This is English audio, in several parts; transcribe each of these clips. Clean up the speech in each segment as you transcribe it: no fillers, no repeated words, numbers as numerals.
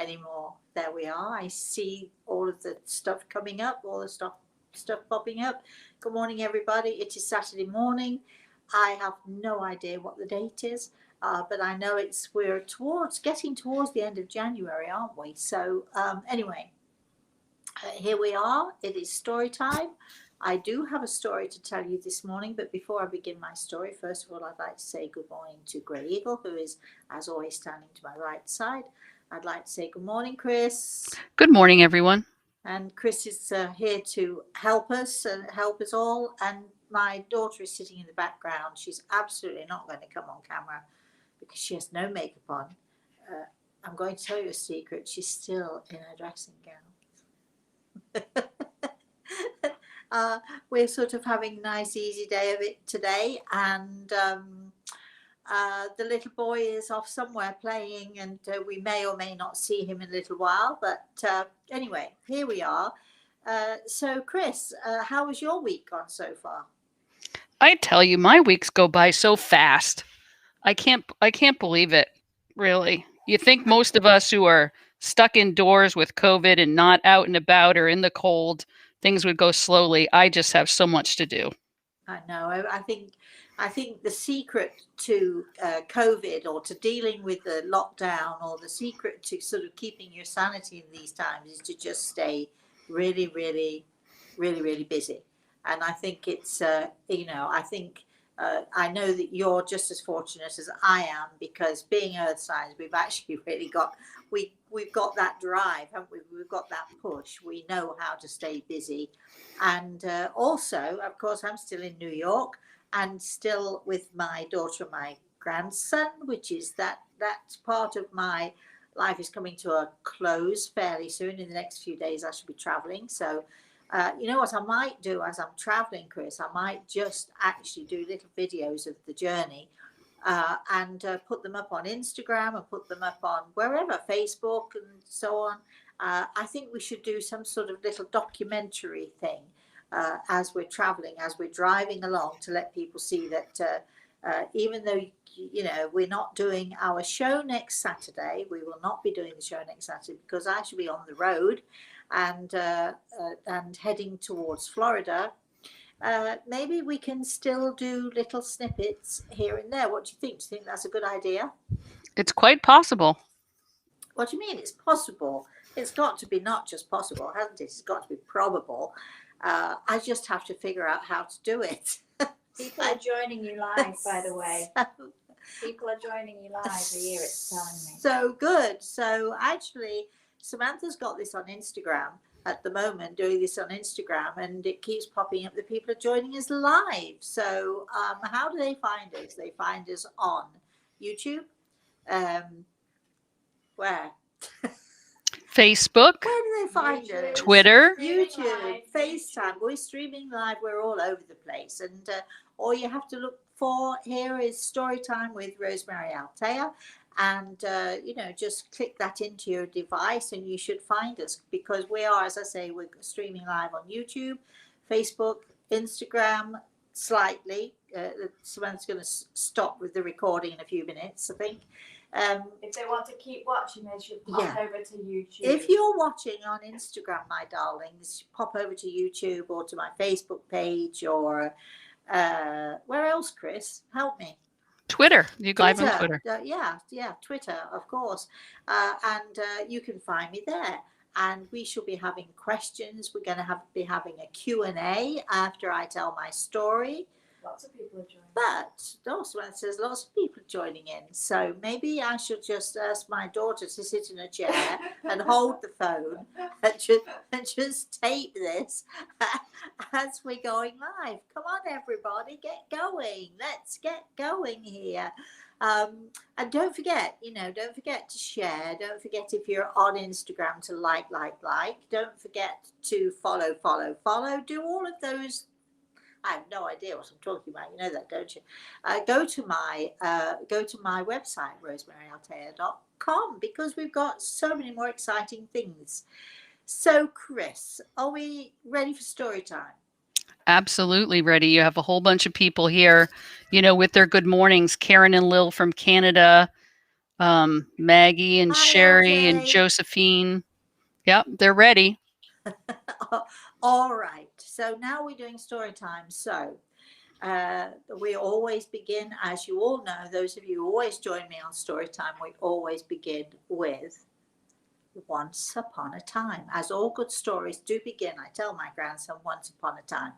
anymore. There we are. I see all of the stuff coming up, all the stuff popping up. Good morning, everybody. It is Saturday morning. I have no idea what the date is, but I know we're getting towards the end of January, aren't we? So anyway, here we are. It is story time. I do have a story to tell you this morning, but before I begin my story, first of all, I'd like to say good morning to Grey Eagle, who is, as always, standing to my right side. I'd like to say good morning, Chris. Good morning, everyone. And Chris is here to help us and help us all. And my daughter is sitting in the background. She's absolutely not going to come on camera because she has no makeup on. I'm going to tell you a secret. She's still in her dressing gown. We're sort of having a nice, easy day of it today. And the little boy is off somewhere playing, and we may or may not see him in a little while. But anyway, here we are. So, Chris, how has your week gone so far? I tell you, my weeks go by so fast. I can't believe it, really. You think most of us who are stuck indoors with COVID and not out and about or in the cold, things would go slowly. I just have so much to do. I know. I think the secret to COVID, or to dealing with the lockdown, or the secret to sort of keeping your sanity in these times, is to just stay really, really, really, really busy. And I think it's, I know that you're just as fortunate as I am, because being earth signs, we've actually really we've got that drive, haven't we? We've got that push. We know how to stay busy. And also, of course, I'm still in New York and still with my daughter and my grandson, which is that part of my life is coming to a close fairly soon. In the next few days, I should be traveling. So, you know what I might do as I'm traveling, Chris? I might just actually do little videos of the journey and put them up on Instagram and put them up on wherever, Facebook and so on. I think we should do some sort of little documentary thing as we're traveling, as we're driving along, to let people see that even though, we're not doing our show next Saturday, we will not be doing the show next Saturday because I should be on the road and heading towards Florida. Maybe we can still do little snippets here and there. What do you think? Do you think that's a good idea? It's quite possible. What do you mean it's possible? It's got to be not just possible, hasn't it? It's got to be probable. I just have to figure out how to do it. People are joining you live, by the way. People are joining you live here, it's telling me. So good. So actually, Samantha's got this on Instagram at the moment, doing this on Instagram, and it keeps popping up that people are joining us live. So how do they find us? They find us on YouTube. Where? Facebook. Where do they find YouTube. us? Twitter. YouTube, FaceTime. We're streaming live. We're all over the place. And all you have to look for here is Storytime with Rosemary Altea. And, just click that into your device and you should find us, because we are, as I say, we're streaming live on YouTube, Facebook, Instagram, slightly. Samantha's going to stop with the recording in a few minutes, I think. If they want to keep watching, they should pop over to YouTube. If you're watching on Instagram, my darlings, pop over to YouTube or to my Facebook page, or where else, Chris? Help me. Twitter. You go live on Twitter. Twitter, of course. And you can find me there. And we shall be having questions. We're going to be having a Q&A after I tell my story. Lots of people are joining. But also, it says lots of people joining in. So maybe I should just ask my daughter to sit in a chair and hold the phone and just tape this as we're going live. Come on, everybody, get going. Let's get going here. And don't forget to share. Don't forget, if you're on Instagram, to like. Don't forget to follow. Do all of those. I have no idea what I'm talking about. You know that, don't you? Go to my website, rosemaryaltea.com, because we've got so many more exciting things. So, Chris, are we ready for story time? Absolutely ready. You have a whole bunch of people here, with their good mornings. Karen and Lil from Canada. Maggie and Hi, Sherry and LJ. Josephine. Yep, they're ready. All right. So now we're doing story time. So we always begin, as you all know, those of you who always join me on story time, we always begin with once upon a time. As all good stories do begin, I tell my grandson once upon a time.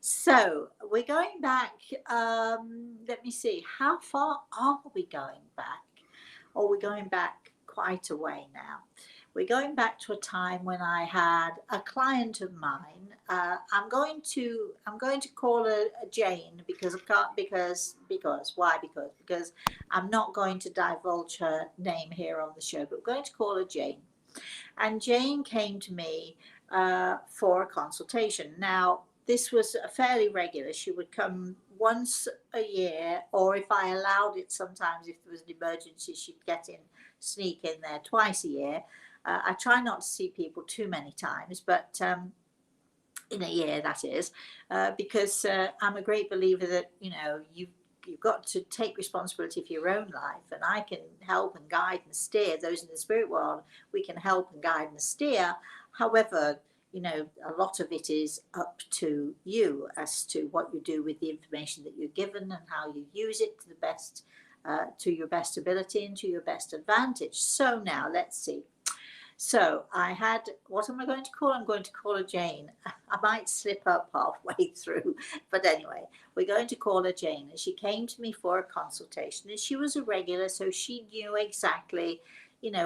So we're going back, let me see, how far are we going back? Oh, we're going back quite a way now. We're going back to a time when I had a client of mine. I'm going to call her Jane because I can't why? Because I'm not going to divulge her name here on the show, but we're going to call her Jane. And Jane came to me for a consultation. Now, this was fairly regular. She would come once a year, or if I allowed it, sometimes if there was an emergency, she'd sneak in there twice a year. I try not to see people too many times, but in a year, that is, because I'm a great believer that, you've got to take responsibility for your own life, and I can help and guide and steer those in the spirit world. We can help and guide and steer. However, a lot of it is up to you as to what you do with the information that you're given and how you use it to the best, to your best ability and to your best advantage. So now let's see. So I had, what am I going to call? I'm going to call her Jane. I might slip up halfway through, but anyway, we're going to call her Jane. And she came to me for a consultation, and she was a regular, so she knew exactly,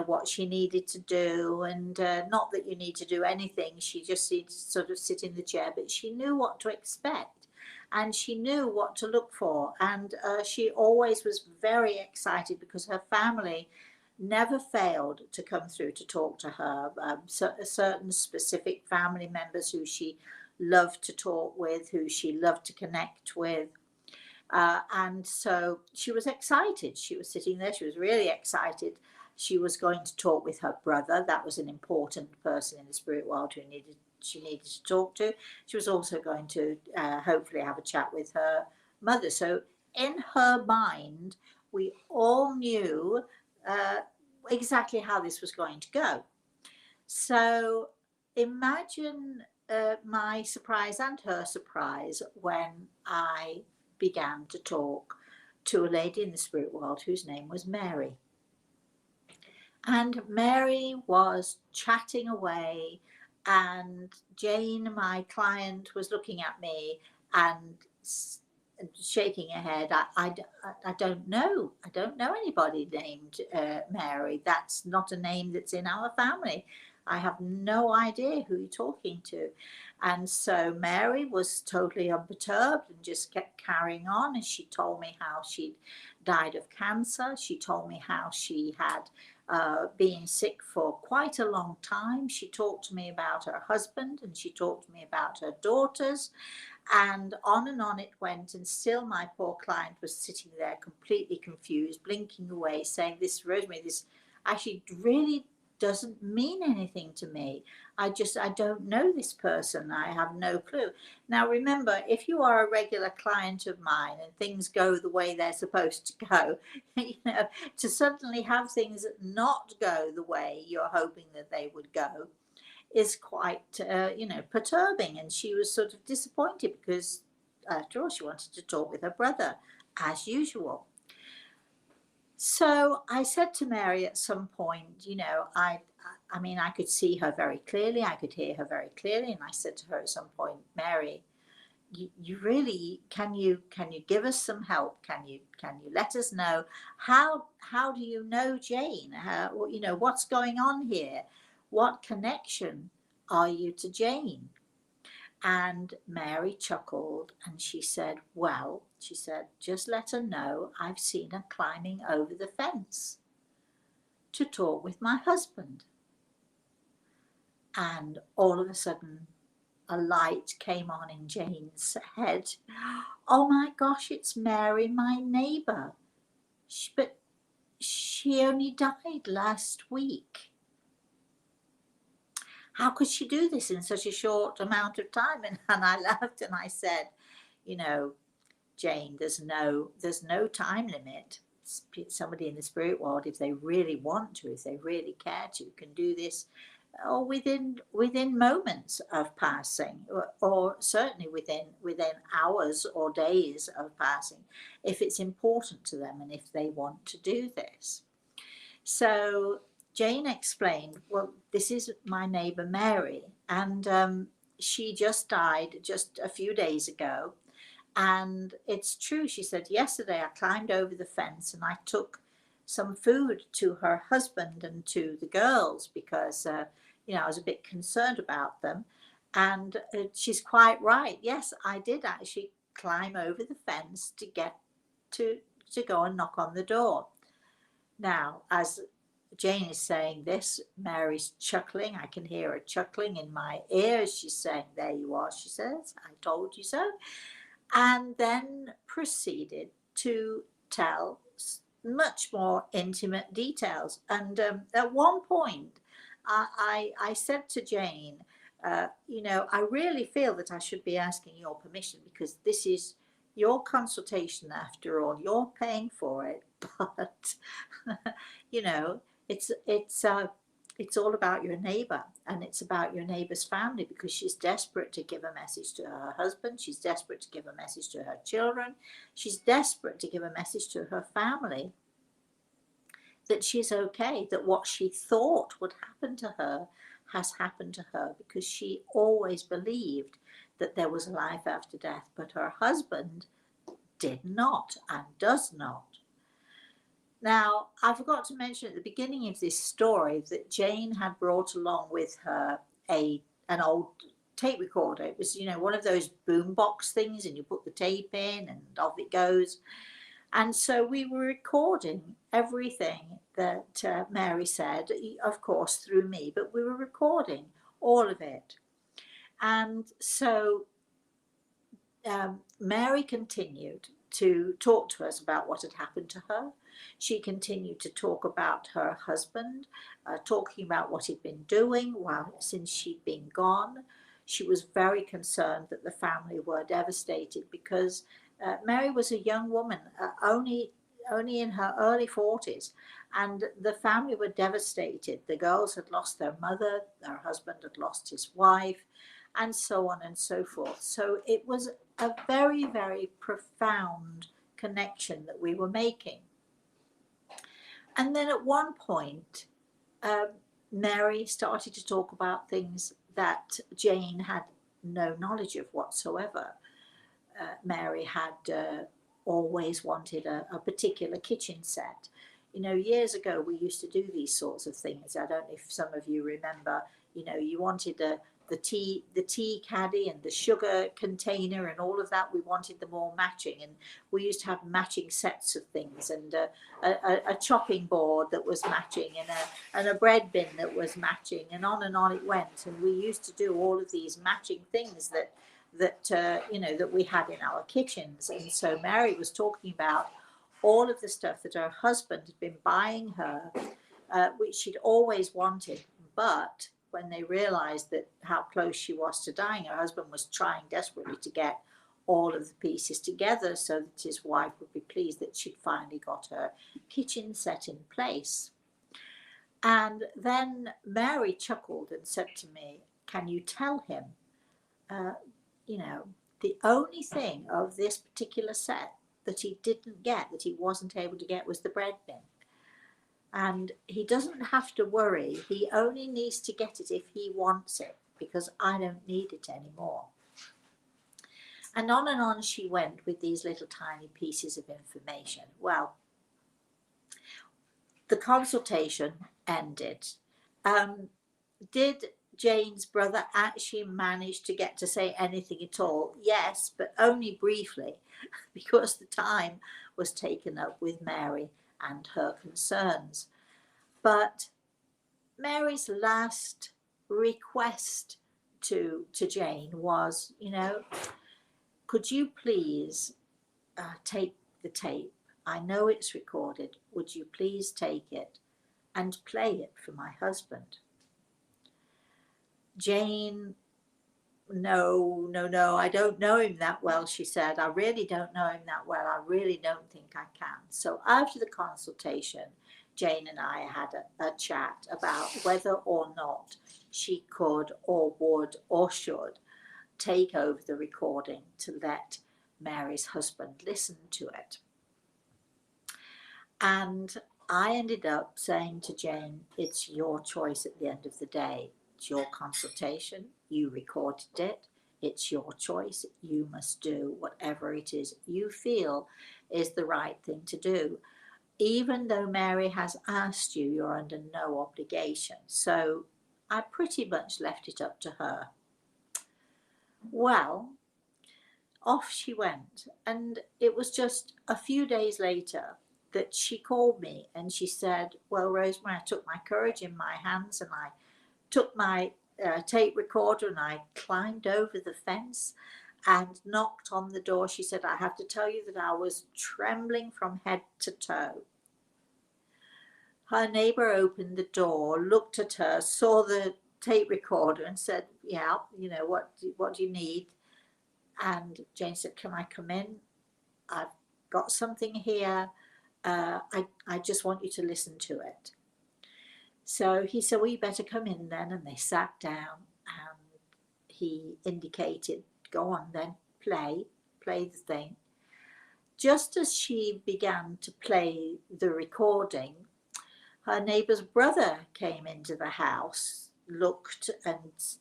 what she needed to do. And not that you need to do anything. She just needed to sort of sit in the chair, but she knew what to expect. And she knew what to look for. And she always was very excited because her family never failed to come through to talk to her. Certain specific family members who she loved to talk with, who she loved to connect with. And so she was excited. She was sitting there. She was really excited. She was going to talk with her brother. That was an important person in the spirit world who she needed to talk to. She was also going to hopefully have a chat with her mother. So in her mind, we all knew exactly how this was going to go. So imagine my surprise and her surprise when I began to talk to a lady in the spirit world whose name was Mary. And Mary was chatting away, and Jane, my client, was looking at me and shaking her head. I don't know. I don't know anybody named Mary. That's not a name that's in our family. I have no idea who you're talking to. And so Mary was totally unperturbed and just kept carrying on. And she told me how she'd died of cancer. She told me how she had been sick for quite a long time. She talked to me about her husband, and she talked to me about her daughters. And on it went, and still my poor client was sitting there completely confused, blinking away, saying, this, Rosemary, this actually really doesn't mean anything to me. I don't know this person. I have no clue. Now, remember, if you are a regular client of mine and things go the way they're supposed to go, to suddenly have things not go the way you're hoping that they would go is quite, perturbing. And she was sort of disappointed because, after all, she wanted to talk with her brother, as usual. So I said to Mary at some point, I mean, I could see her very clearly. I could hear her very clearly. And I said to her at some point, Mary, you really, can you give us some help? Can you let us know how do you know Jane? What's going on here? What connection are you to Jane? And Mary chuckled and she said, just let her know I've seen her climbing over the fence to talk with my husband. And all of a sudden, a light came on in Jane's head. Oh my gosh, it's Mary, my neighbour. But she only died last week. How could she do this in such a short amount of time? And I laughed and I said, Jane, there's no time limit. somebody in the spirit world, if they really want to, if they really care to, can do this or within moments of passing, or certainly within hours or days of passing, if it's important to them and if they want to do this. So Jane explained, well, this is my neighbour Mary, and she just died just a few days ago. And it's true, she said, yesterday I climbed over the fence and I took some food to her husband and to the girls because, I was a bit concerned about them. And she's quite right. Yes, I did actually climb over the fence to get to go and knock on the door. Now, as Jane is saying this, Mary's chuckling. I can hear her chuckling in my ears. She's saying, there you are, she says, I told you so. And then proceeded to tell much more intimate details. And at one point, I said to Jane, I really feel that I should be asking your permission because this is your consultation after all. You're paying for it, but it's all about your neighbour, and it's about your neighbour's family, because she's desperate to give a message to her husband. She's desperate to give a message to her children. She's desperate to give a message to her family that she's okay, that what she thought would happen to her has happened to her, because she always believed that there was a life after death, but her husband did not and does not. Now, I forgot to mention at the beginning of this story that Jane had brought along with her an old tape recorder. It was, one of those boombox things, and you put the tape in and off it goes. And so we were recording everything that Mary said, of course, through me, but we were recording all of it. And so Mary continued to talk to us about what had happened to her. She continued to talk about her husband, talking about what he'd been doing since she'd been gone. She was very concerned that the family were devastated because Mary was a young woman, only in her early 40s, and the family were devastated. The girls had lost their mother, their husband had lost his wife, and so on and so forth. So it was a very, very profound connection that we were making. And then at one point, Mary started to talk about things that Jane had no knowledge of whatsoever. Mary had always wanted a particular kitchen set. Years ago, we used to do these sorts of things. I don't know if some of you remember, you wanted the tea caddy and the sugar container and all of that. We wanted them all matching, and we used to have matching sets of things, and a chopping board that was matching, and a bread bin that was matching, and on it went. And we used to do all of these matching things that we had in our kitchens. And so Mary was talking about all of the stuff that her husband had been buying her, which she'd always wanted, but when they realized that how close she was to dying, her husband was trying desperately to get all of the pieces together so that his wife would be pleased that she'd finally got her kitchen set in place. And then Mary chuckled and said to me, can you tell him, the only thing of this particular set that he didn't get, that he wasn't able to get, was the bread bin. And he doesn't have to worry. He only needs to get it if he wants it, because I don't need it anymore. And on she went with these little tiny pieces of information. Well, the consultation ended. Did Jane's brother actually manage to get to say anything at all? Yes, but only briefly, because the time was taken up with Mary and her concerns. But Mary's last request to Jane was, could you please take the tape? I know it's recorded. Would you please take it and play it for my husband? Jane No, I don't know him that well, she said. I really don't know him that well. I really don't think I can. So after the consultation, Jane and I had a chat about whether or not she could or would or should take over the recording to let Mary's husband listen to it. And I ended up saying to Jane, it's your choice at the end of the day. It's your consultation. You recorded it. It's your choice. You must do whatever it is you feel is the right thing to do. Even though Mary has asked you, you're under no obligation. So I pretty much left it up to her. Well, off she went. And it was just a few days later that she called me and she said, well, Rosemary, I took my courage in my hands and I took my tape recorder and I climbed over the fence and knocked on the door. She said, I have to tell you that I was trembling from head to toe. Her neighbour opened the door, looked at her, saw the tape recorder and said, yeah, you know, what do you need? And Jane said, can I come in? I've got something here. I just want you to listen to it. So he said, well, you better come in then. And they sat down and he indicated, go on then, play the thing. Just as she began to play the recording, her neighbour's brother came into the house, looked and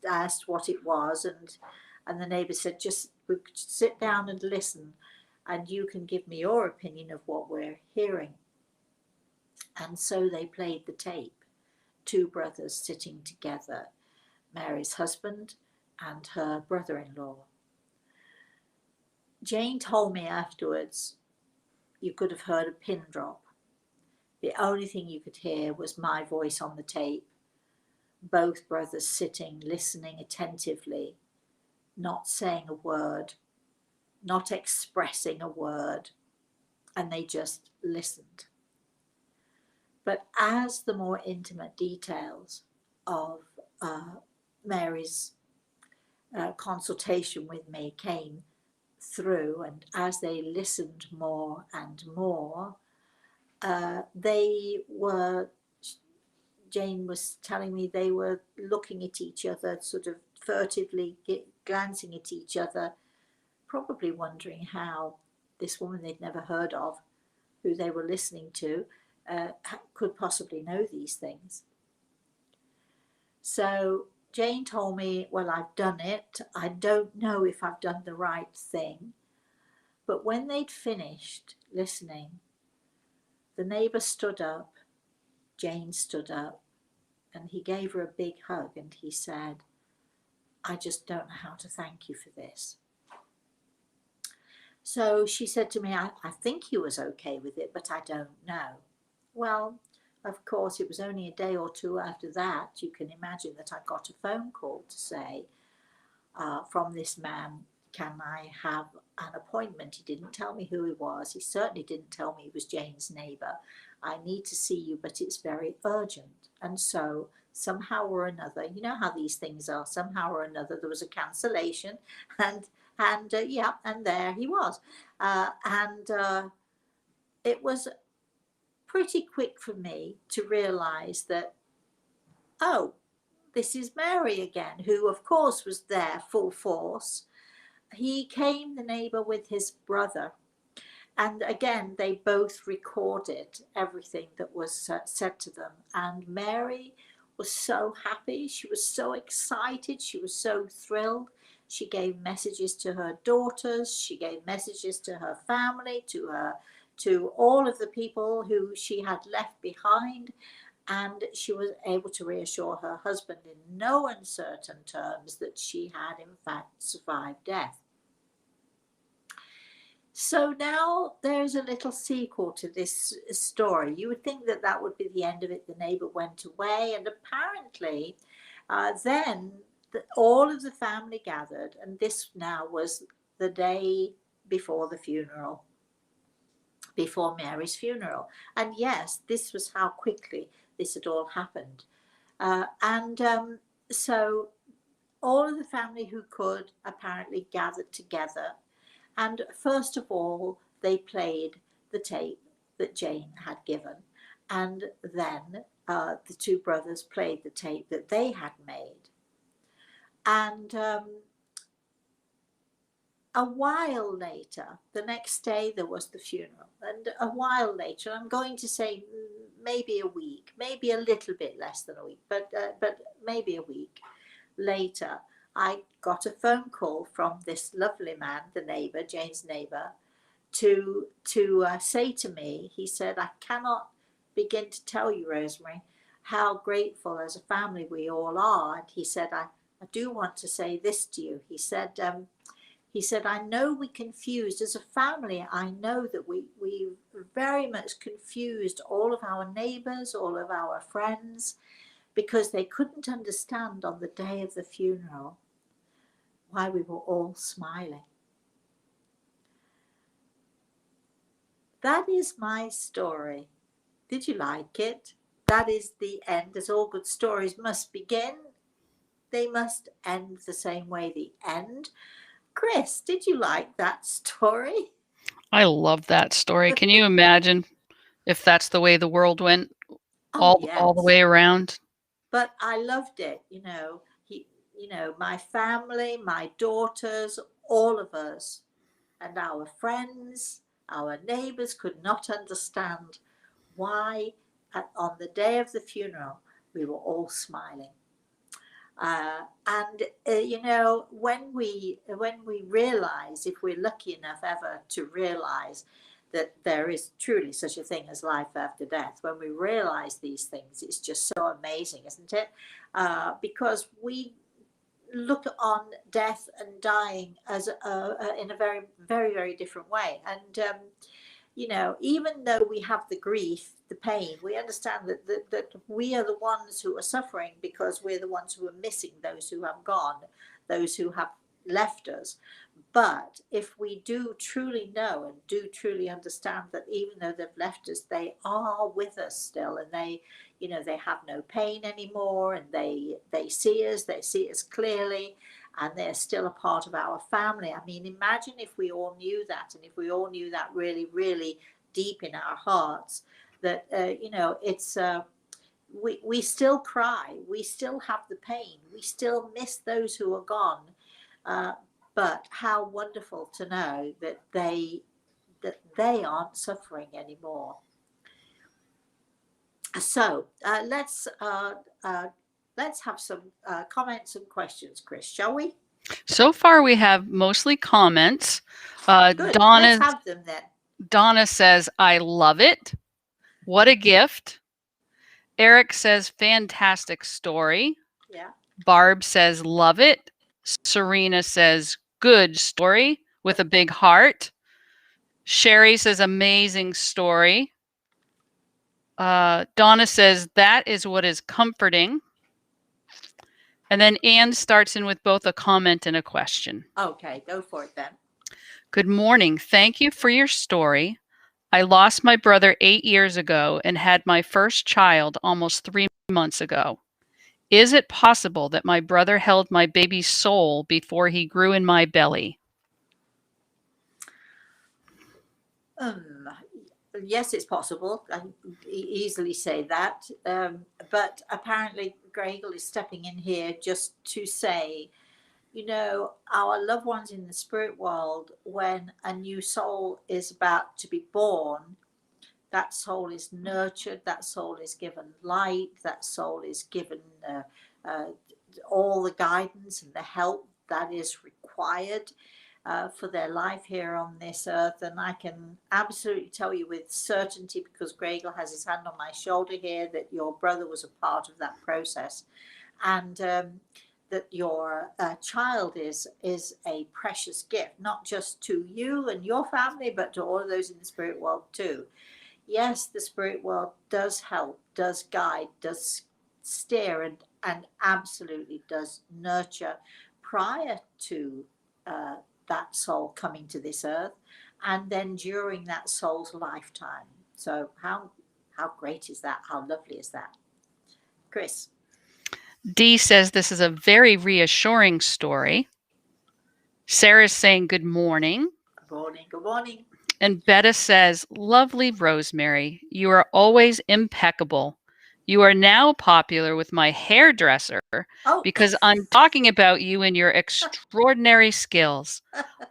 asked what it was. And the neighbour said, just sit down and listen and you can give me your opinion of what we're hearing. And so they played the tape, two brothers sitting together, Mary's husband and her brother-in-law. Jane told me afterwards, you could have heard a pin drop. The only thing you could hear was my voice on the tape, both brothers sitting, listening attentively, not saying a word, not expressing a word, and they just listened. But as the more intimate details of Mary's consultation with me came through, and as they listened more and more, Jane was telling me they were looking at each other, sort of furtively glancing at each other, probably wondering how this woman they'd never heard of, who they were listening to, could possibly know these things. So Jane told me, well, I've done it. I don't know if I've done the right thing. But when they'd finished listening, the neighbour stood up, Jane stood up, and he gave her a big hug and he said, I just don't know how to thank you for this. So she said to me, I think he was okay with it, but I don't know. Well, of course, it was only a day or two after that, you can imagine that I got a phone call to say, from this man, can I have an appointment? He didn't tell me who he was. He certainly didn't tell me he was Jane's neighbour. I need to see you, but it's very urgent. And so somehow or another, you know how these things are, somehow or another there was a cancellation and there he was. It was pretty quick for me to realise that, oh, this is Mary again, who of course was there full force. He came, the neighbour, with his brother. And again, they both recorded everything that was said to them. And Mary was so happy. She was so excited. She was so thrilled. She gave messages to her daughters. She gave messages to her family, to all of the people who she had left behind. And she was able to reassure her husband in no uncertain terms that she had in fact survived death. So now there's a little sequel to this story. You would think that that would be the end of it. The neighbour went away, and apparently then all of the family gathered, and this now was the day before the funeral, before Mary's funeral. And yes, this was how quickly this had all happened. So all of the family who could apparently gathered together. And first of all, they played the tape that Jane had given. And then the two brothers played the tape that they had made. And a while later, the next day, there was the funeral. And a while later, I'm going to say maybe a week, maybe a little bit less than a week, but maybe a week later, I got a phone call from this lovely man, the neighbour, Jane's neighbour, to say to me, he said, I cannot begin to tell you, Rosemary, how grateful as a family we all are. And he said, I do want to say this to you. He said, I know we confused as a family. I know that we very much confused all of our neighbours, all of our friends, because they couldn't understand on the day of the funeral why we were all smiling. That is my story. Did you like it? That is the end. As all good stories must begin, they must end the same way they end. Chris, did you like that story? I love that story. Can you imagine if that's the way the world went all the way around? But I loved it. My family, my daughters, all of us, and our friends, our neighbours could not understand why on the day of the funeral we were all smiling. When we realize, if we're lucky enough ever to realize that there is truly such a thing as life after death, when we realize these things, it's just so amazing, isn't it? Because we look on death and dying as in a very, very, very different way. And even though we have the grief, the pain, we understand that we are the ones who are suffering because we're the ones who are missing those who have gone, those who have left us. But if we do truly know and do truly understand that even though they've left us, they are with us still, and they have no pain anymore, and they see us clearly, and they're still a part of our family. I mean, imagine if we all knew that, and if we all knew that really, really deep in our hearts, that, it's, we still cry, we still have the pain, we still miss those who are gone. But how wonderful to know that they aren't suffering anymore. So let's have some comments and questions, Chris, shall we? So far, we have mostly comments. Good. Let's have them then. Donna says, I love it. What a gift. Eric says, fantastic story. Yeah. Barb says, love it. Serena says, good story with a big heart. Sherry says, amazing story. Donna says, that is what is comforting. And then Anne starts in with both a comment and a question. Okay, go for it then. Good morning. Thank you for your story. I lost my brother 8 years ago and had my first child almost 3 months ago. Is it possible that my brother held my baby's soul before he grew in my belly? Yes, it's possible. I can easily say that. But apparently Gregor is stepping in here just to say, our loved ones in the spirit world, when a new soul is about to be born, that soul is nurtured, that soul is given light, that soul is given all the guidance and the help that is required for their life here on this earth. And I can absolutely tell you with certainty, because Gregor has his hand on my shoulder here, that your brother was a part of that process, and that your child is a precious gift, not just to you and your family, but to all of those in the spirit world too. Yes, the spirit world does help, does guide, does steer, and absolutely does nurture prior to that soul coming to this earth, and then during that soul's lifetime. So how great is that? How lovely is that? Chris? Dee says this is a very reassuring story. Sarah's saying good morning. Good morning. Good morning. And Betta says, lovely Rosemary, you are always impeccable. You are now popular with my hairdresser Oh, because I'm talking about you and your extraordinary skills.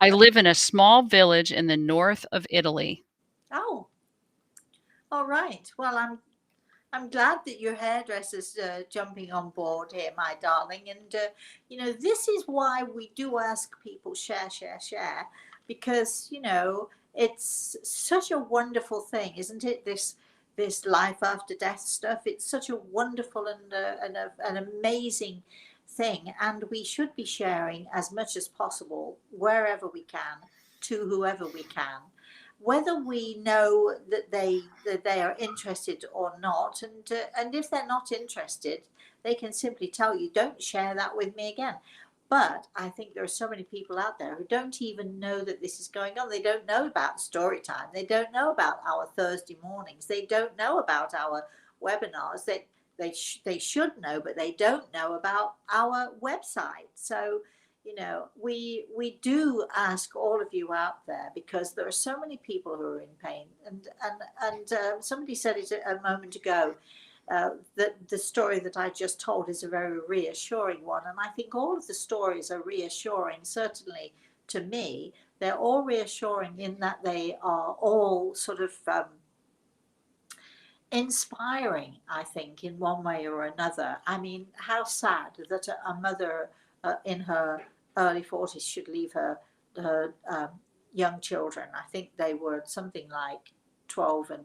I live in a small village in the north of Italy. oh, all right. Well, I'm glad that your hairdresser's jumping on board here, my darling. And you know, this is why we do ask people share, because you know it's such a wonderful thing, isn't it? This life after death stuff. It's such a wonderful and an amazing thing, and we should be sharing as much as possible wherever we can to whoever we can, whether we know that they are interested or not, and if they're not interested, they can simply tell you, don't share that with me again. But I think there are so many people out there who don't even know that this is going on. They don't know about story time. They don't know about our Thursday mornings. They don't know about our webinars. They should know, but they don't know about our website. So you know, we do ask all of you out there, because there are so many people who are in pain, and somebody said it a moment ago, that the story that I just told is a very reassuring one, and I think all of the stories are reassuring. Certainly to me, they're all reassuring in that they are all sort of inspiring, I think, in one way or another. I mean, how sad that a mother in her early 40s should leave her young children. I think they were something like 12 and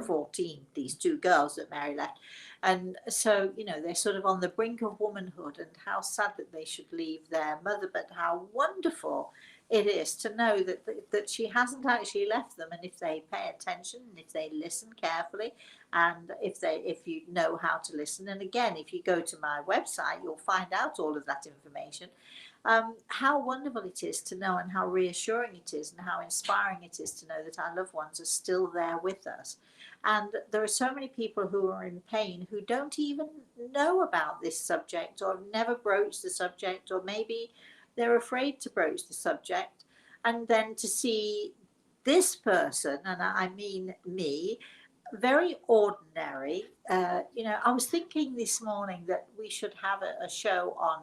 14, these two girls that Mary left. And so, you know, they're sort of on the brink of womanhood, and how sad that they should leave their mother, but how wonderful it is to know that she hasn't actually left them. And if they pay attention, and if they listen carefully, and if you know how to listen, and again, if you go to my website, you'll find out all of that information. How wonderful it is to know, and how reassuring it is, and how inspiring it is to know that our loved ones are still there with us. And there are so many people who are in pain who don't even know about this subject, or have never broached the subject, or maybe they're afraid to broach the subject. And then to see this person, and I mean me, very ordinary. You know, I was thinking this morning that we should have a show on,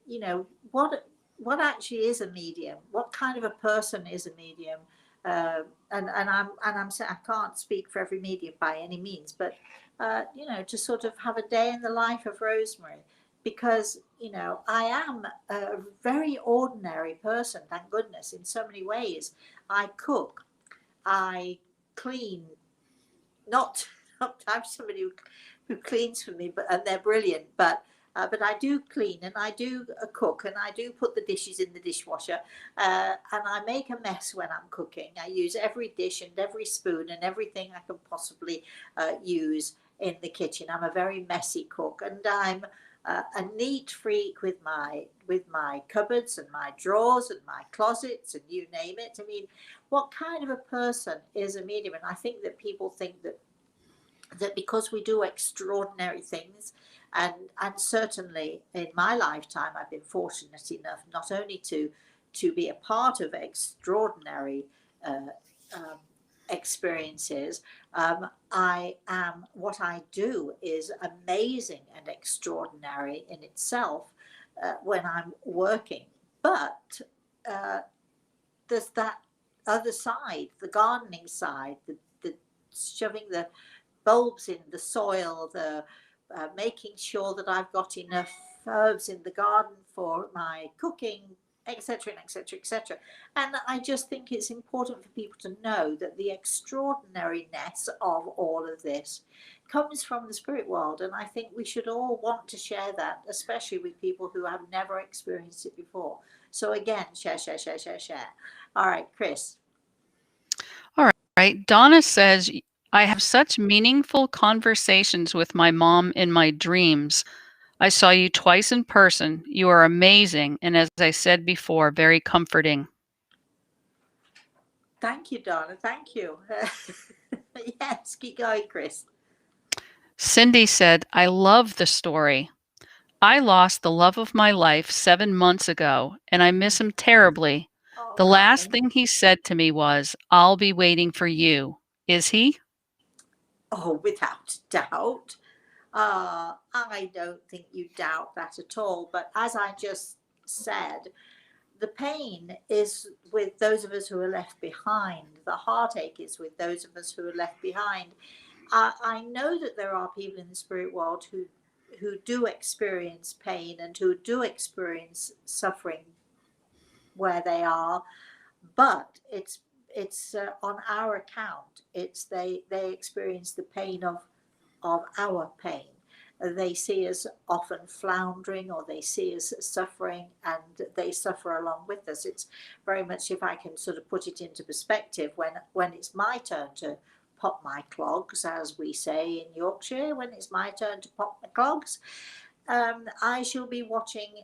you know, what actually is a medium, what kind of a person is a medium. I'm saying, I can't speak for every medium by any means, but you know, to sort of have a day in the life of Rosemary, because you know, I am a very ordinary person, thank goodness, in so many ways. I cook, I clean, not I'm somebody who cleans for me, but and they're brilliant, but I do clean, and I do cook, and I do put the dishes in the dishwasher, and I make a mess when I'm cooking. I use every dish and every spoon and everything I can possibly use in the kitchen. I'm a very messy cook, and I'm a neat freak with my cupboards and my drawers and my closets and you name it. I mean, what kind of a person is a medium? And I think that people think that because we do extraordinary things, and certainly in my lifetime I've been fortunate enough not only to be a part of extraordinary uh, um, experiences. I am, what I do is amazing and extraordinary in itself when I'm working, but there's that other side, the gardening side, the shoving the bulbs in the soil, the making sure that I've got enough herbs in the garden for my cooking, etc., and etc., etc. And I just think it's important for people to know that the extraordinariness of all of this comes from the spirit world, and I think we should all want to share that, especially with people who have never experienced it before. So again, share. All right, Chris. All right. Donna says, I have such meaningful conversations with my mom in my dreams. I saw you twice in person. You are amazing. And as I said before, very comforting. Thank you, Donna. Thank you. Yes, keep going, Chris. Cindy said, I love the story. I lost the love of my life 7 months ago, and I miss him terribly. Oh, The last darling. thing he said to me was, I'll be waiting for you. Is he? Oh, without doubt. I don't think you doubt that at all. But as I just said, the pain is with those of us who are left behind. The heartache is with those of us who are left behind. I know that there are people in the spirit world who do experience pain and who do experience suffering where they are, but it's on our account. It's they experience the pain of our pain. They see us often floundering, or they see us suffering, and they suffer along with us. It's very much, if I can sort of put it into perspective, when it's my turn to pop my clogs, as we say in Yorkshire, when it's my turn to pop my clogs, I shall be watching,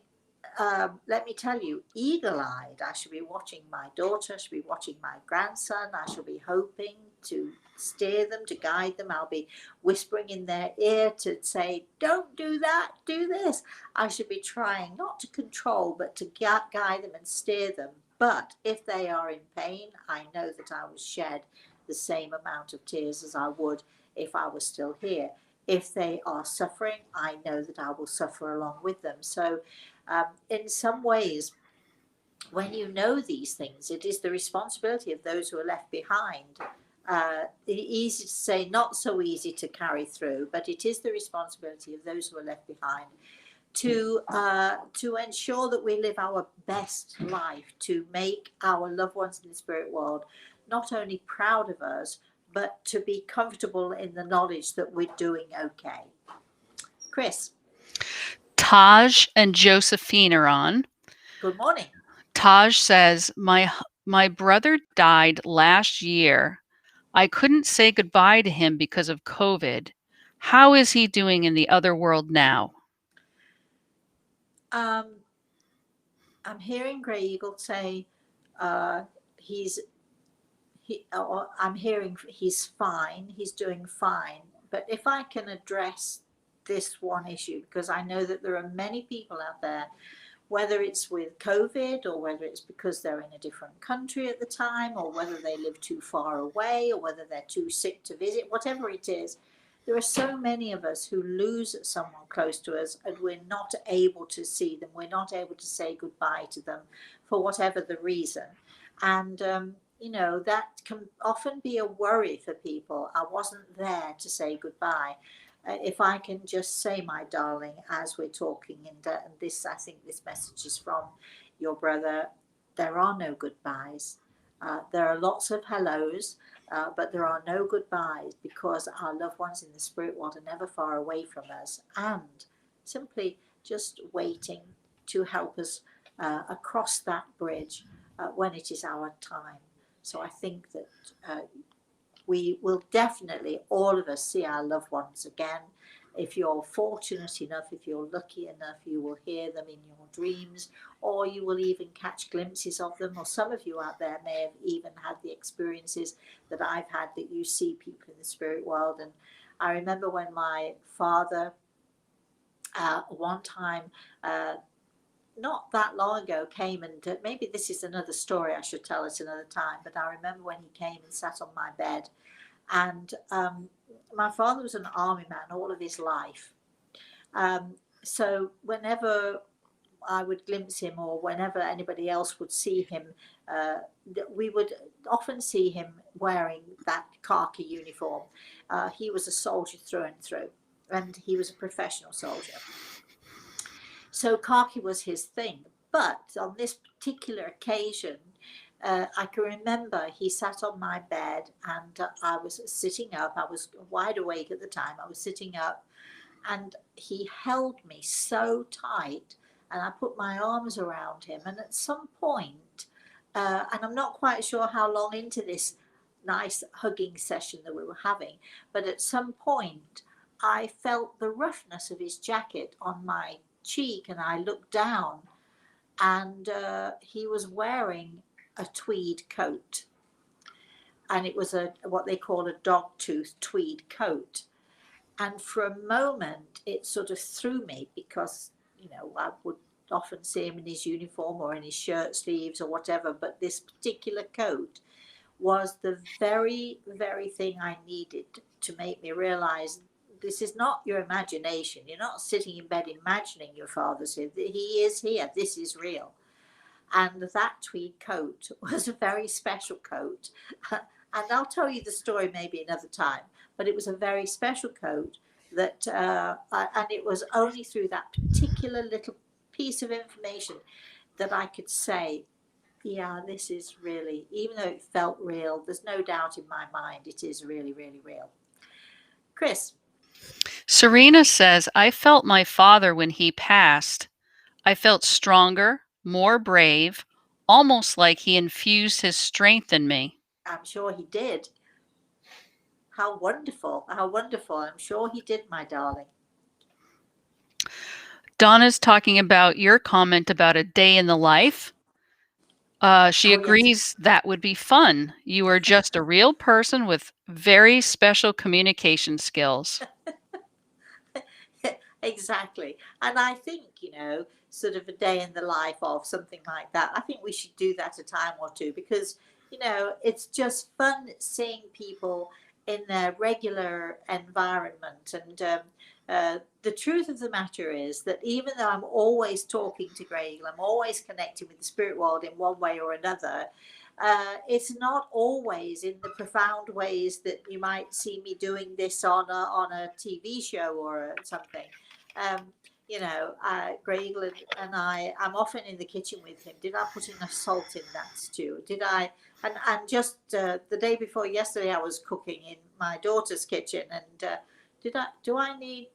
let me tell you, eagle-eyed. I shall be watching my daughter, I shall be watching my grandson. I shall be hoping to steer them, to guide them. I'll be whispering in their ear to say, don't do that, do this. I should be trying not to control, but to guide them and steer them. But if they are in pain, I know that I will shed the same amount of tears as I would if I was still here. If they are suffering, I know that I will suffer along with them. So in some ways, when you know these things, it is the responsibility of those who are left behind. Easy to say, not so easy to carry through, but it is the responsibility of those who are left behind to ensure that we live our best life, to make our loved ones in the spirit world not only proud of us, but to be comfortable in the knowledge that we're doing okay. Chris. Taj and Josephine are on. Good morning. Taj says, my brother died last year. I couldn't say goodbye to him because of COVID. How is he doing in the other world now? I'm hearing Grey Eagle say I'm hearing he's fine, he's doing fine. But if I can address this one issue, because I know that there are many people out there, whether it's with COVID, or whether it's because they're in a different country at the time, or whether they live too far away, or whether they're too sick to visit, whatever it is, there are so many of us who lose someone close to us, and we're not able to see them. We're not able to say goodbye to them for whatever the reason. And, that can often be a worry for people. I wasn't there to say goodbye. If I can just say, my darling, as we're talking, and this, I think this message is from your brother, there are no goodbyes. There are lots of hellos, but there are no goodbyes, because our loved ones in the spirit world are never far away from us, and simply just waiting to help us across that bridge when it is our time. So I think that we will definitely, all of us, see our loved ones again. If you're fortunate enough, if you're lucky enough, you will hear them in your dreams, or you will even catch glimpses of them. Or some of you out there may have even had the experiences that I've had, that you see people in the spirit world. And I remember when my father, one time, not that long ago, came, and maybe this is another story, I should tell it another time, but I remember when he came and sat on my bed. And my father was an army man all of his life. So whenever I would glimpse him, or whenever anybody else would see him, we would often see him wearing that khaki uniform. He was a soldier through and through, and he was a professional soldier. So khaki was his thing. But on this particular occasion, I can remember he sat on my bed, and I was sitting up. I was wide awake at the time. I was sitting up, and he held me so tight, and I put my arms around him. And at some point, and I'm not quite sure how long into this nice hugging session that we were having, but at some point, I felt the roughness of his jacket on my cheek, and I looked down, and he was wearing a tweed coat, and it was what they call a dog tooth tweed coat. And for a moment, it sort of threw me because, I would often see him in his uniform or in his shirt sleeves or whatever. But this particular coat was the very, very thing I needed to make me realize this is not your imagination. You're not sitting in bed imagining your father's here. He is here. This is real. And that tweed coat was a very special coat. And I'll tell you the story maybe another time, but it was a very special coat that, and it was only through that particular little piece of information that I could say, yeah, this is really, even though it felt real, there's no doubt in my mind it is really, really real. Chris. Serena says, I felt my father when he passed. I felt stronger, more brave, almost like he infused his strength in me. I'm sure he did. How wonderful. How wonderful. I'm sure he did, my darling. Donna's talking about your comment about a day in the life. She agrees that would be fun. You are just a real person with very special communication skills. Exactly. And I think, sort of a day in the life of something like that, I think we should do that a time or two because, it's just fun seeing people in their regular environment. And the truth of the matter is that even though I'm always talking to Grey Eagle, I'm always connecting with the spirit world in one way or another, it's not always in the profound ways that you might see me doing this on a TV show or something. Grey Eagle and I'm often in the kitchen with him. Did I put enough salt in that stew? Did I? And just the day before yesterday, I was cooking in my daughter's kitchen, and do I need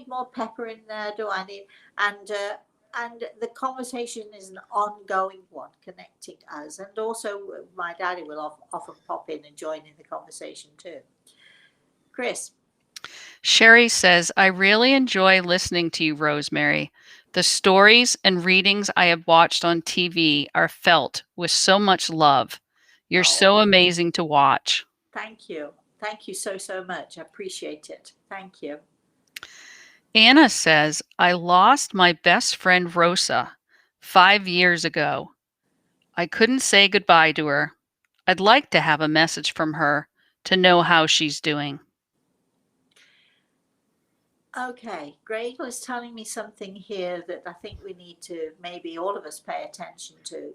more pepper in there? Do I need? And the conversation is an ongoing one, connecting us. And also, my daddy will often pop in and join in the conversation too. Chris. Sherry says, I really enjoy listening to you, Rosemary. The stories and readings I have watched on TV are felt with so much love. You're so amazing to watch. Thank you. Thank you so, so much. I appreciate it. Thank you. Anna says, I lost my best friend Rosa 5 years ago. I couldn't say goodbye to her. I'd like to have a message from her to know how she's doing. Okay, Grey Eagle is telling me something here that I think we need to maybe all of us pay attention to.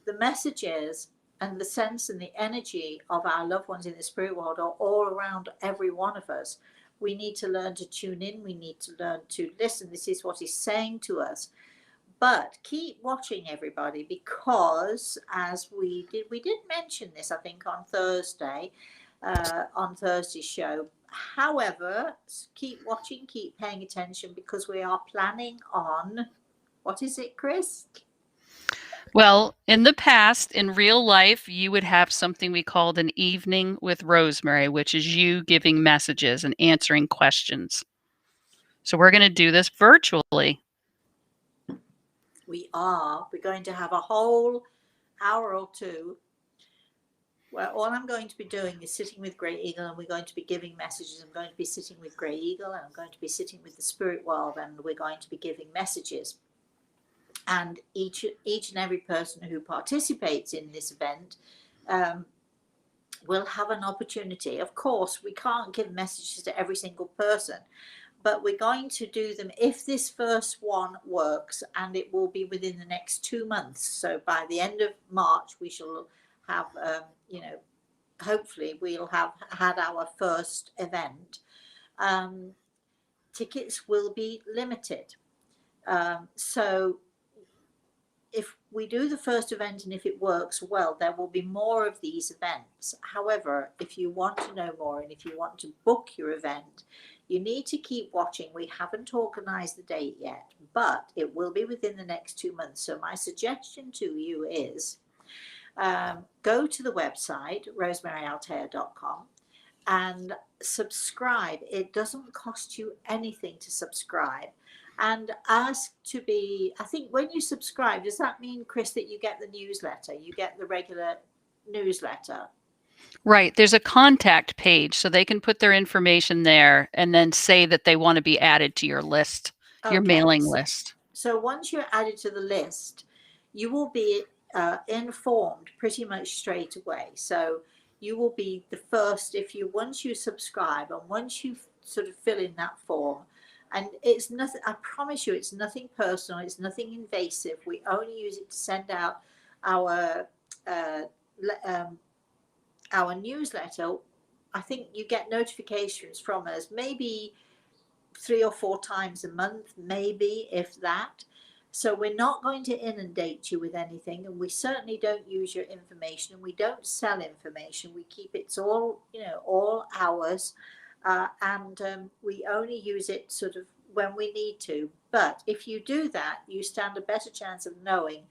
The messages and the sense and the energy of our loved ones in the spirit world are all around every one of us. We need to learn to tune in. We need to learn to listen. This is what he's saying to us. But keep watching, everybody, because as we did mention this, I think, on Thursday, on Thursday's show. However, keep watching, keep paying attention, because we are planning on, what is it, Chris? Well, in the past, in real life, you would have something we called an evening with Rosemary, which is you giving messages and answering questions. So we're going to do this virtually. We're going to have a whole hour or two where all I'm going to be doing is sitting with Grey Eagle, and we're going to be giving messages. I'm going to be sitting with Grey Eagle, and I'm going to be sitting with the spirit world, and we're going to be giving messages. And each and every person who participates in this event will have an opportunity. Of course, we can't give messages to every single person, but we're going to do them if this first one works, and it will be within the next 2 months. So by the end of March, we shall have, hopefully we'll have had our first event. Tickets will be limited. So if we do the first event and if it works well, there will be more of these events. However, if you want to know more and if you want to book your event, you need to keep watching. We haven't organized the date yet, but it will be within the next 2 months. So my suggestion to you is go to the website, rosemaryaltea.com, and subscribe. It doesn't cost you anything to subscribe. And ask to be, I think when you subscribe, does that mean, Chris, that you get the newsletter? You get the regular newsletter? Right. There's a contact page, so they can put their information there and then say that they want to be added to your list, your Okay. mailing list. So once you're added to the list, you will be informed pretty much straight away. So you will be the first once you subscribe and once you sort of fill in that form. And it's nothing, I promise you, it's nothing personal, it's nothing invasive. We only use it to send out our newsletter. I think you get notifications from us maybe 3 or 4 times a month, maybe, if that. So we're not going to inundate you with anything, and we certainly don't use your information, and we don't sell information. We keep it's all, all ours, and we only use it sort of when we need to. But if you do that, you stand a better chance of knowing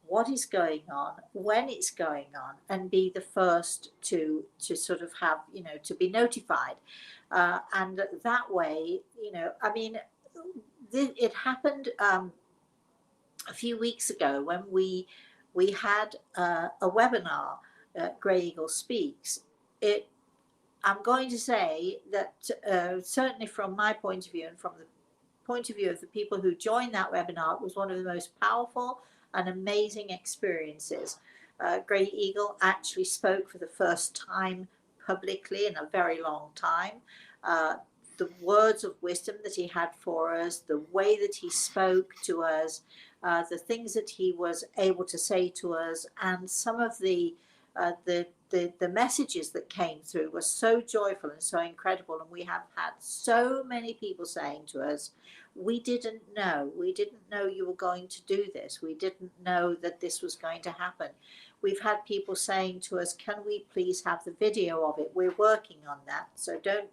what is going on, when it's going on, and be the first to sort of have, to be notified. And that way, I mean, it happened a few weeks ago when we had a webinar, Grey Eagle Speaks. I'm going to say that certainly from my point of view and from the point of view of the people who joined that webinar, it was one of the most powerful and amazing experiences. Grey Eagle actually spoke for the first time publicly in a very long time. The words of wisdom that he had for us, the way that he spoke to us, the things that he was able to say to us, and some of the messages that came through were so joyful and so incredible. And we have had so many people saying to us, we didn't know you were going to do this. We didn't know that this was going to happen. We've had people saying to us, can we please have the video of it? We're working on that, so don't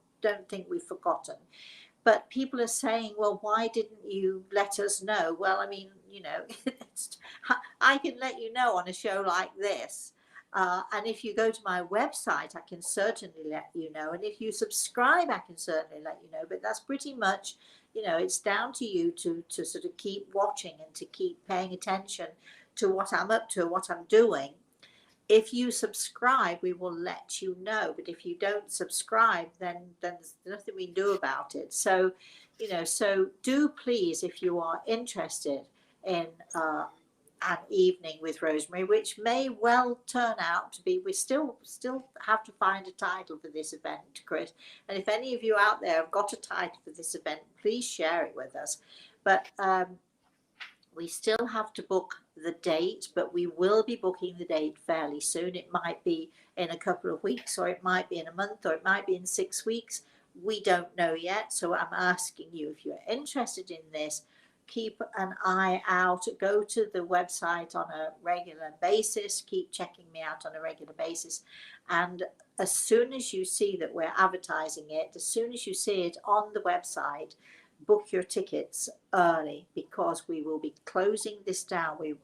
think we've forgotten. But people are saying, well, why didn't you let us know? Well, I mean, I can let you know on a show like this. And if you go to my website, I can certainly let you know. And if you subscribe, I can certainly let you know. But that's pretty much, it's down to you to sort of keep watching and to keep paying attention to what I'm up to, what I'm doing. If you subscribe, we will let you know. But if you don't subscribe, then there's nothing we can do about it. So, so do please, if you are interested in an evening with Rosemary, which may well turn out to be, we still have to find a title for this event, Chris. And if any of you out there have got a title for this event, please share it with us. But we still have to book the date, but we will be booking the date fairly soon. It might be in a couple of weeks, or it might be in a month, or it might be in 6 weeks. We don't know yet. So I'm asking you, if you're interested in this, keep an eye out, go to the website on a regular basis, keep checking me out on a regular basis. And as soon as you see that we're advertising it, as soon as you see it on the website, book your tickets early, because we will be closing this down. We're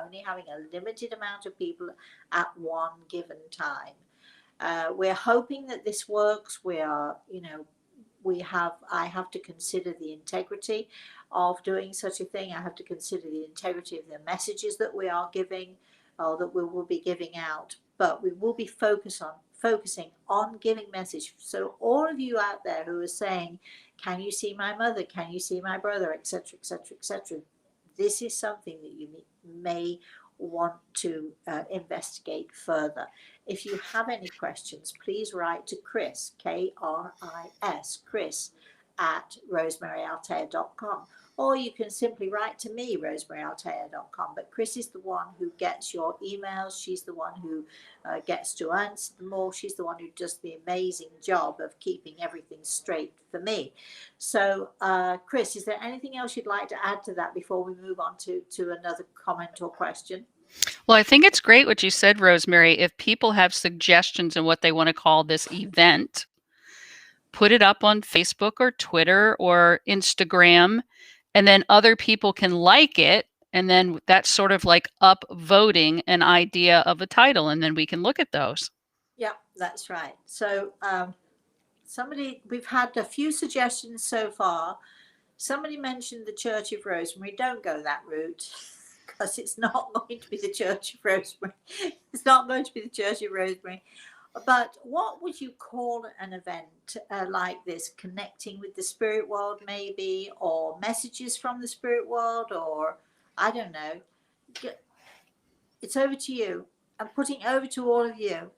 only having a limited amount of people at one given time. We're hoping that this works. I have to consider the integrity of doing such a thing. I have to consider the integrity of the messages that we are giving, or that we will be giving out. But we will be focusing on giving message. So all of you out there who are saying, can you see my mother? Can you see my brother? Etc., etc., etc. This is something that you may want to investigate further. If you have any questions, please write to Chris, K-R-I-S, Chris at rosemaryaltea.com. Or you can simply write to me, rosemaryaltea.com. But Chris is the one who gets your emails. She's the one who gets to answer them all. She's the one who does the amazing job of keeping everything straight for me. So, Chris, is there anything else you'd like to add to that before we move on to another comment or question? Well, I think it's great what you said, Rosemary. If people have suggestions on what they want to call this event, put it up on Facebook or Twitter or Instagram, and then other people can like it. And then that's sort of like upvoting an idea of a title, and then we can look at those. Yeah, that's right. So we've had a few suggestions so far. Somebody mentioned the Church of Rosemary. Don't go that route, because it's not going to be the Church of Rosemary. It's not going to be the Church of Rosemary. But what would you call an event like this? Connecting with the spirit world, maybe, or messages from the spirit world, or I don't know. It's over to you. I'm putting over to all of you.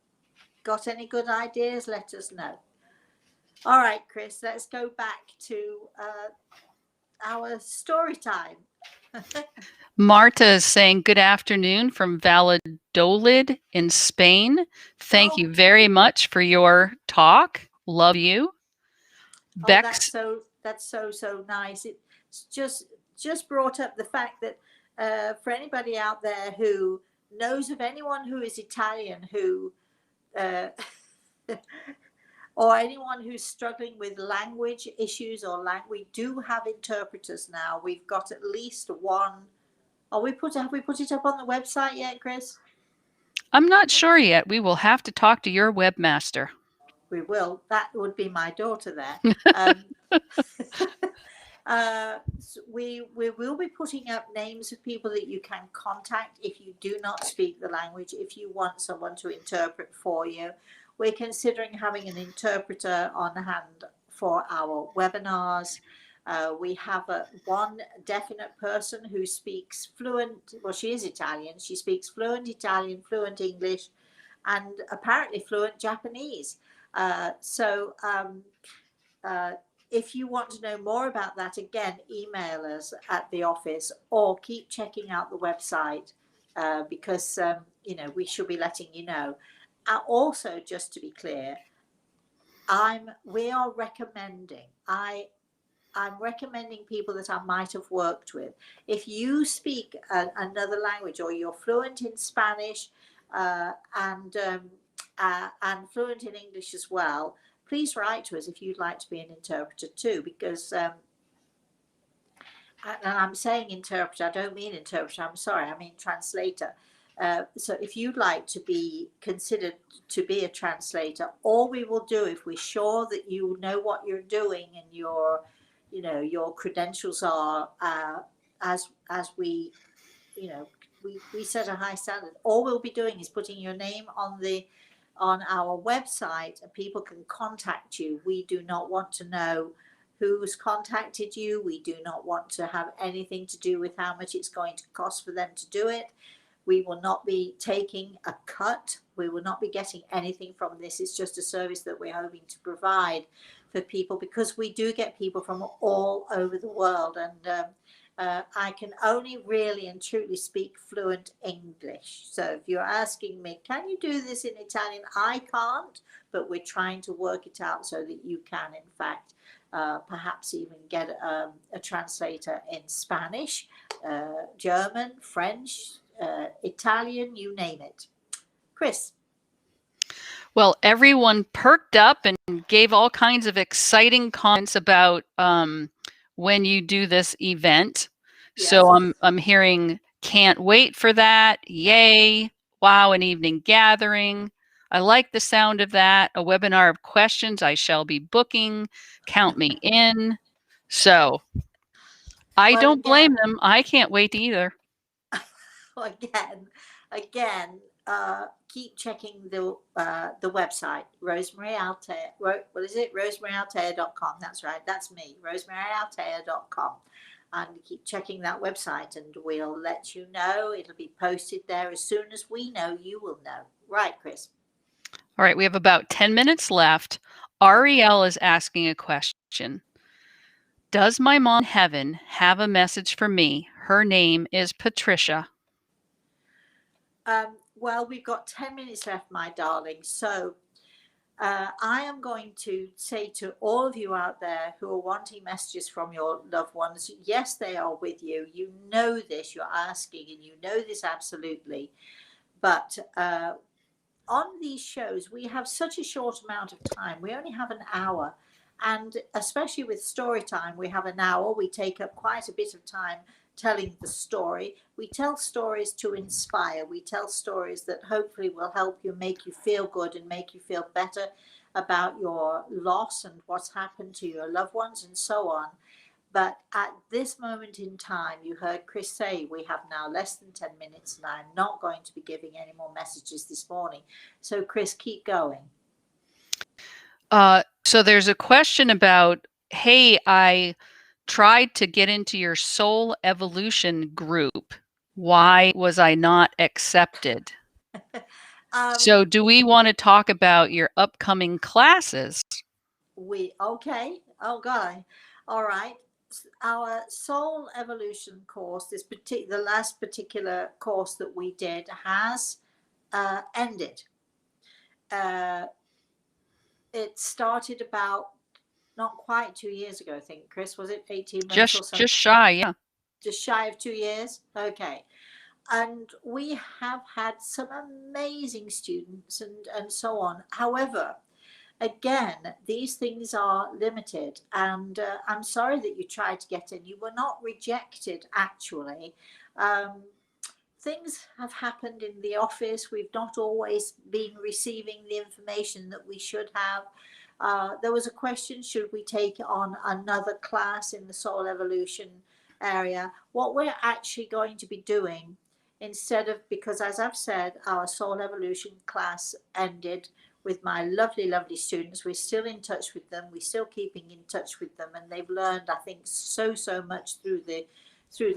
Got any good ideas? Let us know. All right, Chris, let's go back to our story time. Marta is saying good afternoon from Valladolid in Spain. Thank you very much for your talk. Love you. Bex. That's so nice. It's just brought up the fact that for anybody out there who knows of anyone who is Italian who or anyone who's struggling with language issues or we do have interpreters now. We've got at least one. Have we put it up on the website yet, Chris? I'm not sure yet. We will have to talk to your webmaster. We will. That would be my daughter there. So we will be putting up names of people that you can contact if you do not speak the language, if you want someone to interpret for you. We're considering having an interpreter on hand for our webinars. We have one definite person who speaks fluent, well, she is Italian. She speaks fluent Italian, fluent English, and apparently fluent Japanese. If you want to know more about that, again, email us at the office or keep checking out the website because, we should be letting you know. Also, just to be clear, we are recommending, I'm recommending people that I might have worked with. If you speak another language or you're fluent in Spanish and fluent in English as well, please write to us if you'd like to be an interpreter too, because and I'm saying interpreter, I don't mean interpreter, I'm sorry, I mean translator. So if you'd like to be considered to be a translator, all we will do if we're sure that you know what you're doing and your credentials are as we set a high standard, all we'll be doing is putting your name on our website and people can contact you. We do not want to know who's contacted you. We do not want to have anything to do with how much it's going to cost for them to do it. We will not be taking a cut. We will not be getting anything from this. It's just a service that we're hoping to provide for people because we do get people from all over the world. And I can only really and truly speak fluent English. So if you're asking me, can you do this in Italian? I can't, but we're trying to work it out so that you can, in fact, perhaps even get a translator in Spanish, German, French, Italian, you name it. Chris. Well, everyone perked up and gave all kinds of exciting comments about when you do this event. Yes. So I'm hearing, can't wait for that. Yay. Wow, an evening gathering. I like the sound of that. A webinar of questions I shall be booking. Count me in. So I don't blame them. I can't wait either. Again, keep checking the website, Rosemary Altea. What is it? RosemaryAltea.com. That's right. That's me, RosemaryAltea.com. And keep checking that website and we'll let you know. It'll be posted there as soon as we know, you will know. Right, Chris? All right. We have about 10 minutes left. Ariel is asking a question. Does my mom in heaven have a message for me? Her name is Patricia. Well, we've got 10 minutes left, my darling. So I am going to say to all of you out there who are wanting messages from your loved ones, yes, they are with you. You know this, you're asking, and you know this absolutely. But on these shows, we have such a short amount of time. We only have an hour. And especially with story time, we have an hour. We take up quite a bit of time telling the story. We tell stories to inspire. We tell stories that hopefully will help you, make you feel good and make you feel better about your loss and what's happened to your loved ones and so on. But at this moment in time, you heard Chris say we have now less than 10 minutes, and I'm not going to be giving any more messages this morning. So Chris, keep going. So there's a question about, hey, I tried to get into your soul evolution group. Why was I not accepted? So do we want to talk about your upcoming classes? Okay. Oh God. All right. Our soul evolution course, the last particular course that we did has ended. It started about not quite 2 years ago, I think. Chris, was it 18 months or something? Just shy, yeah. Just shy of 2 years? Okay. And we have had some amazing students and so on. However, again, these things are limited, and I'm sorry that you tried to get in. You were not rejected, actually. Things have happened in the office. We've not always been receiving the information that we should have. There was a question, should we take on another class in the soul evolution area? What we're actually going to be doing, instead of, because as I've said, our soul evolution class ended with my lovely, lovely students. We're still in touch with them. We're still keeping in touch with them, and they've learned, I think, so much through the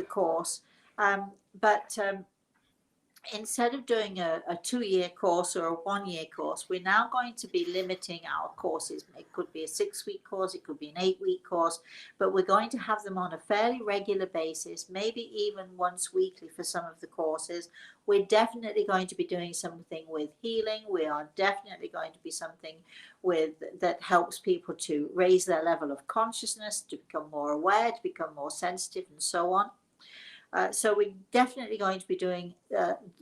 course. But instead of doing a 2-year course or a 1-year course, we're now going to be limiting our courses. It could be a 6-week course, it could be an 8-week course, but we're going to have them on a fairly regular basis, maybe even once weekly for some of the courses. We're definitely going to be doing something with healing. We are definitely going to be something that helps people to raise their level of consciousness, to become more aware, to become more sensitive, and so on. So we're definitely going to be doing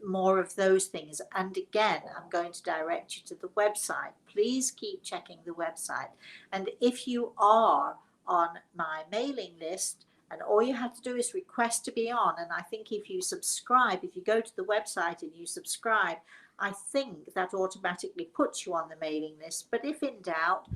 more of those things. And again, I'm going to direct you to the website. Please keep checking the website. And if you are on my mailing list, and all you have to do is request to be on, and I think if you subscribe, if you go to the website and you subscribe, I think that automatically puts you on the mailing list. But if in doubt,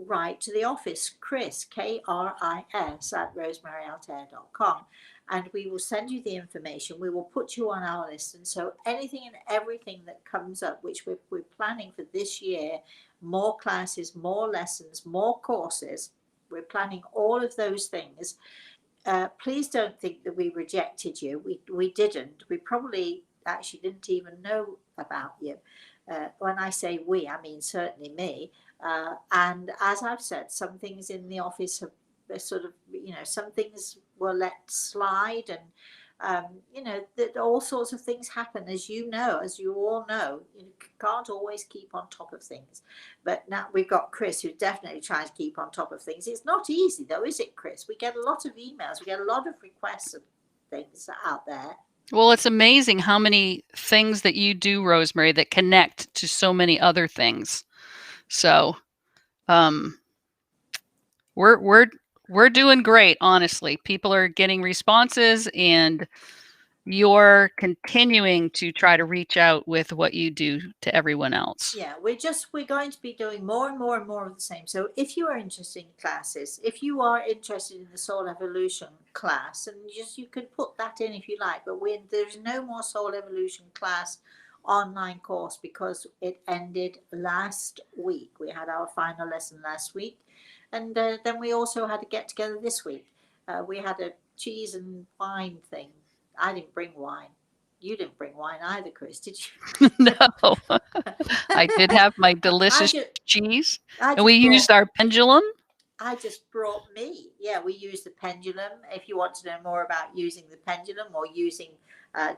write to the office, Chris, KRIS, at rosemaryaltea.com, and we will send you the information. We will put you on our list. And so anything and everything that comes up, which we're planning for this year, more classes, more lessons, more courses, we're planning all of those things. Please don't think that we rejected you. We didn't. We probably actually didn't even know about you. When I say we, I mean certainly me. And as I've said, some things in the office have sort of, some things were let slide, and that all sorts of things happen, as you all know. You can't always keep on top of things. But now we've got Chris, who definitely tries to keep on top of things. It's not easy, though, is it, Chris? We get a lot of emails, we get a lot of requests of things out there. Well, it's amazing how many things that you do, Rosemary, that connect to so many other things. So, we're doing great, honestly. People are getting responses, and you're continuing to try to reach out with what you do to everyone else. Yeah, we're going to be doing more and more and more of the same. So if you are interested in classes, if you are interested in the soul evolution class, and you can put that in if you like, but there's no more soul evolution class online course because it ended last week. We had our final lesson last week, and then we also had to get together this week. We had a cheese and wine thing. I didn't bring wine. You didn't bring wine either, Chris, did you? No. I did have my delicious cheese, and we used our pendulum. I just brought me. Yeah, we use the pendulum. If you want to know more about using the pendulum or using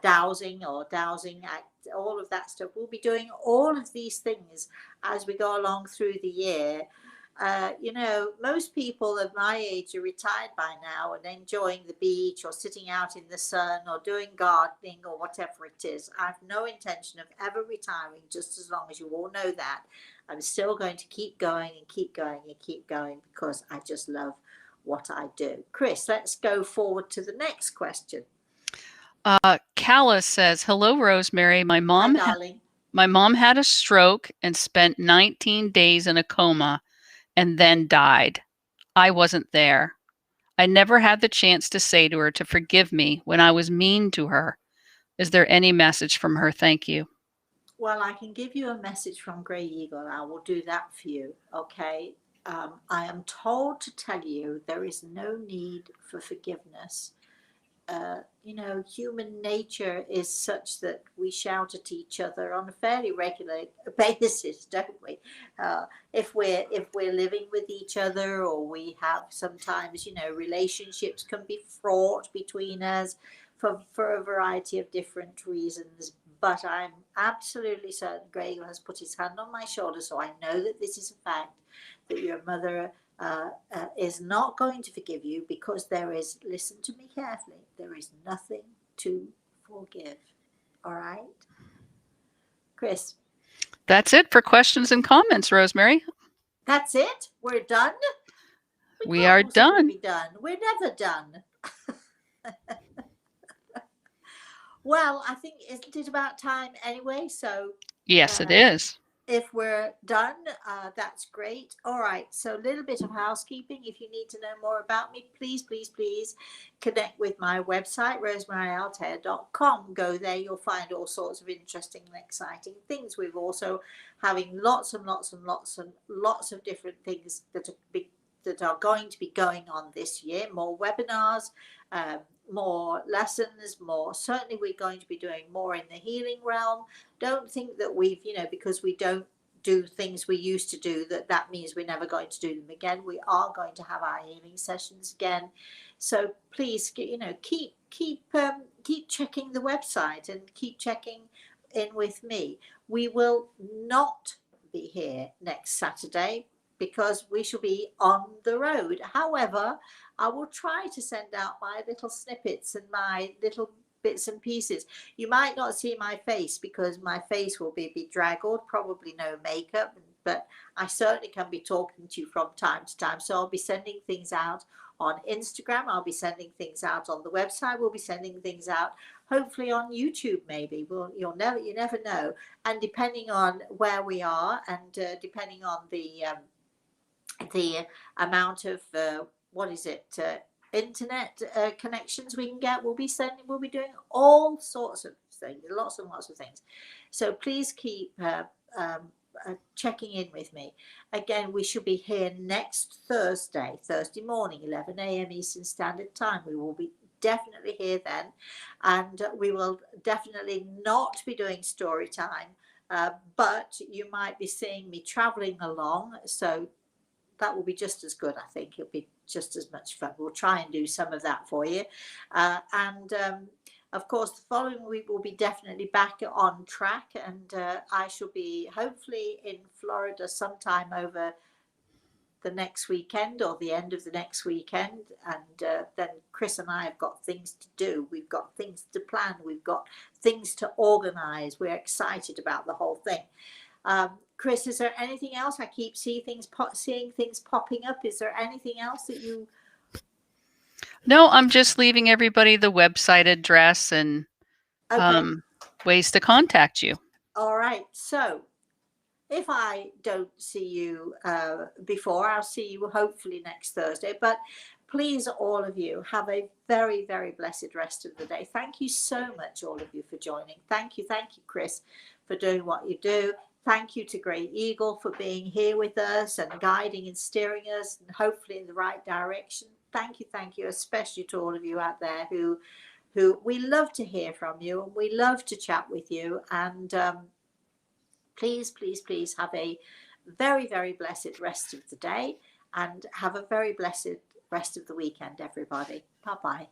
dowsing, all of that stuff, we'll be doing all of these things as we go along through the year. Most people of my age are retired by now and enjoying the beach or sitting out in the sun or doing gardening or whatever it is. I have no intention of ever retiring, just as long as you all know that. I'm still going to keep going and keep going and keep going because I just love what I do. Chris, let's go forward to the next question. Calla says, hello, Rosemary. My mom had a stroke and spent 19 days in a coma and then died. I wasn't there. I never had the chance to say to her to forgive me when I was mean to her. Is there any message from her? Thank you. Well, I can give you a message from Grey Eagle. I will do that for you. Okay. I am told to tell you there is no need for forgiveness. Human nature is such that we shout at each other on a fairly regular basis, don't we? If we're living with each other, or we have sometimes, relationships can be fraught between us for a variety of different reasons. But I'm absolutely certain Greg has put his hand on my shoulder, so I know that this is a fact, that your mother is not going to forgive you, because listen to me carefully, there is nothing to forgive. All right, Chris? That's it for questions and comments, Rosemary. That's it? We're done? We can't are possibly done. be done. We're never done. Well, I think, isn't it about time anyway? So Yes, it is. if we're done, that's great. All right, so a little bit of housekeeping. If you need to know more about me, please connect with my website, rosemaryaltea.com. Go there, you'll find all sorts of interesting and exciting things. We're also having lots and lots and lots and lots of different things that are going to be going on this year. More webinars, more lessons, certainly we're going to be doing more in the healing realm. Don't think that we've, because we don't do things we used to do, that means we're never going to do them again. We are going to have our healing sessions again. So please, keep checking the website and keep checking in with me. We will not be here next Saturday because we shall be on the road. However, I will try to send out my little snippets and my little bits and pieces. You might not see my face because my face will be bedraggled, probably no makeup, but I certainly can be talking to you from time to time. So I'll be sending things out on Instagram. I'll be sending things out on the website. We'll be sending things out hopefully on YouTube, maybe. You never know. And depending on where we are, and depending on the amount of internet connections we can get, we'll be doing all sorts of things, lots and lots of things. So please keep checking in with me. Again, we should be here next Thursday morning, 11 a.m. Eastern Standard Time. We will be definitely here then, and we will definitely not be doing story time, but you might be seeing me traveling along, so that will be just as good. I think it'll be just as much fun. We'll try and do some of that for you. And of course, the following week we'll be definitely back on track. And I shall be hopefully in Florida sometime over the next weekend or the end of the next weekend. And then Chris and I have got things to do. We've got things to plan. We've got things to organize. We're excited about the whole thing. Chris, is there anything else? I keep seeing things popping up. Is there anything else that you? No, I'm just leaving everybody the website address and ways to contact you. All right. So if I don't see you before, I'll see you hopefully next Thursday. But please, all of you, have a very, very blessed rest of the day. Thank you so much, all of you, for joining. Thank you, Chris, for doing what you do. Thank you to Grey Eagle for being here with us and guiding and steering us, and hopefully in the right direction. Thank you, especially to all of you out there who we love to hear from you, and we love to chat with you. And please have a very, very blessed rest of the day, and have a very blessed rest of the weekend, everybody. Bye-bye.